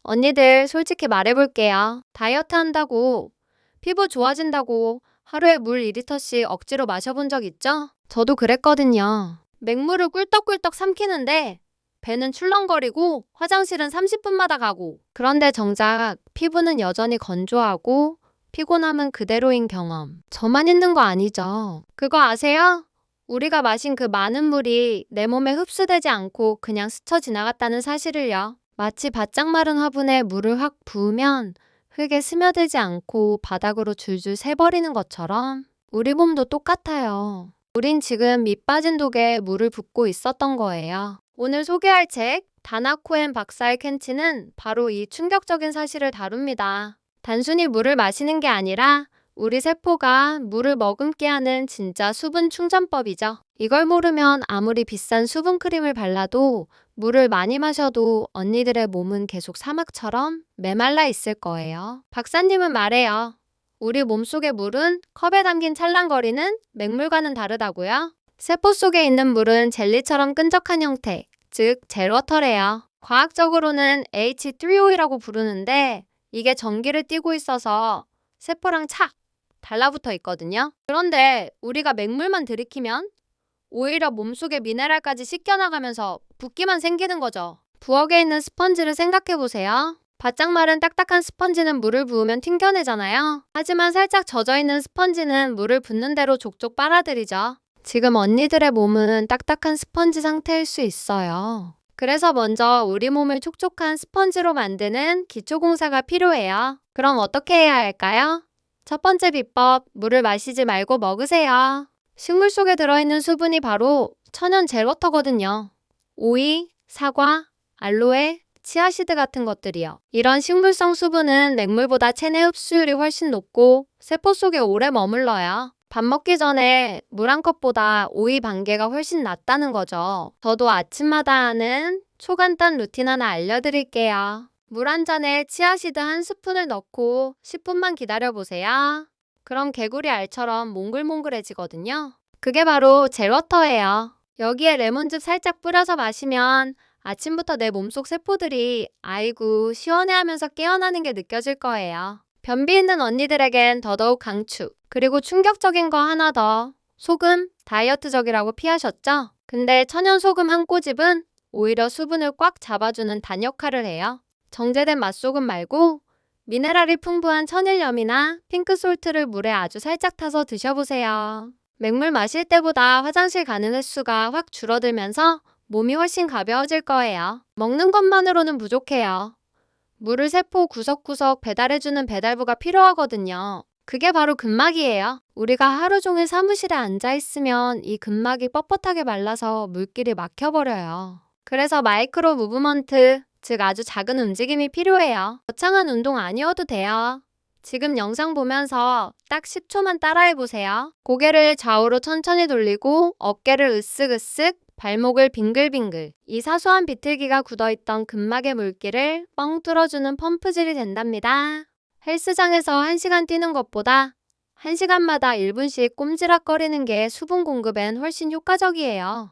언니들 솔직히 말해볼게요. 다이어트 한다고, 피부 좋아진다고 하루에 물 2리터씩 억지로 마셔본 적 있죠? 저도 그랬거든요. 맹물을 꿀떡꿀떡 삼키는데 배는 출렁거리고 화장실은 30분마다 가고. 그런데 정작 피부는 여전히 건조하고 피곤함은 그대로인 경험. 저만 있는 거 아니죠. 그거 아세요? 우리가 마신 그 많은 물이 내 몸에 흡수되지 않고 그냥 스쳐 지나갔다는 사실을요. 마치 바짝 마른 화분에 물을 확 부으면 흙에 스며들지 않고 바닥으로 줄줄 새버리는 것처럼 우리 몸도 똑같아요. 우린 지금 밑 빠진 독에 물을 붓고 있었던 거예요. 오늘 소개할 책 다나코엔 박사의 캔치는 바로 이 충격적인 사실을 다룹니다. 단순히 물을 마시는 게 아니라 우리 세포가 물을 머금게 하는 진짜 수분 충전법이죠. 이걸 모르면 아무리 비싼 수분 크림을 발라도 물을 많이 마셔도 언니들의 몸은 계속 사막처럼 메말라 있을 거예요. 박사님은 말해요. 우리 몸속의 물은 컵에 담긴 찰랑거리는 맹물과는 다르다고요? 세포 속에 있는 물은 젤리처럼 끈적한 형태, 즉 젤워터래요. 과학적으로는 H3O이라고 부르는데 이게 전기를 띠고 있어서 세포랑 착 달라붙어 있거든요. 그런데 우리가 맹물만 들이키면 오히려 몸속의 미네랄까지 씻겨나가면서 붓기만 생기는 거죠. 부엌에 있는 스펀지를 생각해보세요. 바짝 마른 딱딱한 스펀지는 물을 부으면 튕겨내잖아요. 하지만 살짝 젖어있는 스펀지는 물을 붓는 대로 족족 빨아들이죠. 지금 언니들의 몸은 딱딱한 스펀지 상태일 수 있어요. 그래서 먼저 우리 몸을 촉촉한 스펀지로 만드는 기초공사가 필요해요. 그럼 어떻게 해야 할까요? 첫 번째 비법, 물을 마시지 말고 먹으세요. 식물 속에 들어있는 수분이 바로 천연 젤워터거든요. 오이, 사과, 알로에, 치아시드 같은 것들이요. 이런 식물성 수분은 맹물보다 체내 흡수율이 훨씬 높고 세포 속에 오래 머물러요. 밥 먹기 전에 물 한 컵보다 오이 반 개가 훨씬 낫다는 거죠. 저도 아침마다 하는 초간단 루틴 하나 알려드릴게요. 물 한 잔에 치아시드 한 스푼을 넣고 10분만 기다려보세요. 그럼 개구리 알처럼 몽글몽글해지거든요. 그게 바로 젤워터예요. 여기에 레몬즙 살짝 뿌려서 마시면 아침부터 내 몸속 세포들이 아이고 시원해하면서 깨어나는 게 느껴질 거예요. 변비 있는 언니들에겐 더더욱 강추. 그리고 충격적인 거 하나 더. 소금, 다이어트적이라고 피하셨죠? 근데 천연 소금 한 꼬집은 오히려 수분을 꽉 잡아주는 단 역할을 해요. 정제된 맛소금 말고 미네랄이 풍부한 천일염이나 핑크솔트를 물에 아주 살짝 타서 드셔보세요. 맹물 마실 때보다 화장실 가는 횟수가 확 줄어들면서 몸이 훨씬 가벼워질 거예요. 먹는 것만으로는 부족해요. 물을 세포 구석구석 배달해주는 배달부가 필요하거든요. 그게 바로 근막이에요. 우리가 하루 종일 사무실에 앉아있으면 이 근막이 뻣뻣하게 말라서 물길이 막혀버려요. 그래서 마이크로 무브먼트, 즉 아주 작은 움직임이 필요해요. 거창한 운동 아니어도 돼요. 지금 영상 보면서 딱 10초만 따라해보세요. 고개를 좌우로 천천히 돌리고 어깨를 으쓱으쓱, 발목을 빙글빙글. 이 사소한 비틀기가 굳어있던 근막의 물기를 뻥 뚫어주는 펌프질이 된답니다. 헬스장에서 1시간 뛰는 것보다 1시간마다 1분씩 꼼지락거리는 게 수분 공급엔 훨씬 효과적이에요.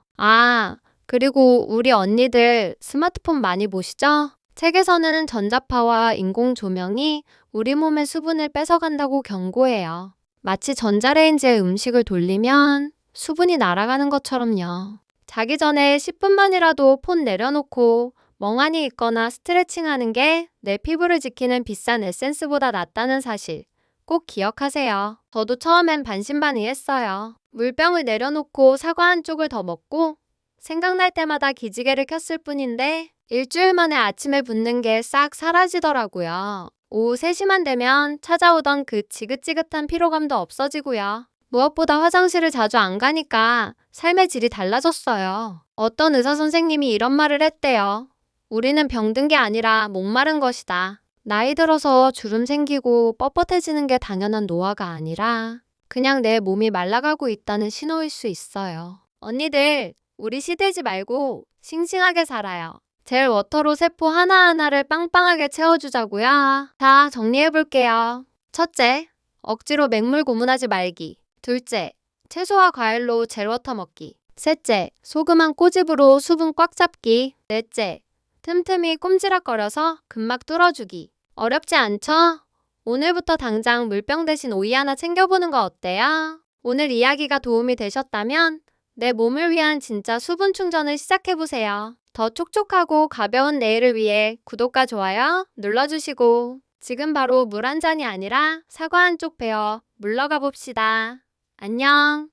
그리고 우리 언니들 스마트폰 많이 보시죠? 책에서는 전자파와 인공 조명이 우리 몸의 수분을 뺏어간다고 경고해요. 마치 전자레인지에 음식을 돌리면 수분이 날아가는 것처럼요. 자기 전에 10분만이라도 폰 내려놓고 멍하니 있거나 스트레칭하는 게 내 피부를 지키는 비싼 에센스보다 낫다는 사실 꼭 기억하세요. 저도 처음엔 반신반의했어요. 물병을 내려놓고 사과 한 쪽을 더 먹고 생각날 때마다 기지개를 켰을 뿐인데 일주일 만에 아침에 붓는 게 싹 사라지더라고요. 오후 3시만 되면 찾아오던 그 지긋지긋한 피로감도 없어지고요. 무엇보다 화장실을 자주 안 가니까 삶의 질이 달라졌어요. 어떤 의사 선생님이 이런 말을 했대요. 우리는 병든 게 아니라 목마른 것이다. 나이 들어서 주름 생기고 뻣뻣해지는 게 당연한 노화가 아니라 그냥 내 몸이 말라가고 있다는 신호일 수 있어요. 언니들, 우리 시들지 말고 싱싱하게 살아요. 젤 워터로 세포 하나하나를 빵빵하게 채워주자고요. 자, 정리해볼게요. 첫째, 억지로 맹물 고문하지 말기. 둘째, 채소와 과일로 젤워터 먹기. 셋째, 소금 한 꼬집으로 수분 꽉 잡기. 넷째, 틈틈이 꼼지락거려서 근막 뚫어주기. 어렵지 않죠? 오늘부터 당장 물병 대신 오이 하나 챙겨보는 거 어때요? 오늘 이야기가 도움이 되셨다면 내 몸을 위한 진짜 수분 충전을 시작해보세요. 더 촉촉하고 가벼운 내일을 위해 구독과 좋아요 눌러주시고 지금 바로 물 한 잔이 아니라 사과 한 쪽 베어 물러가 봅시다. 안녕.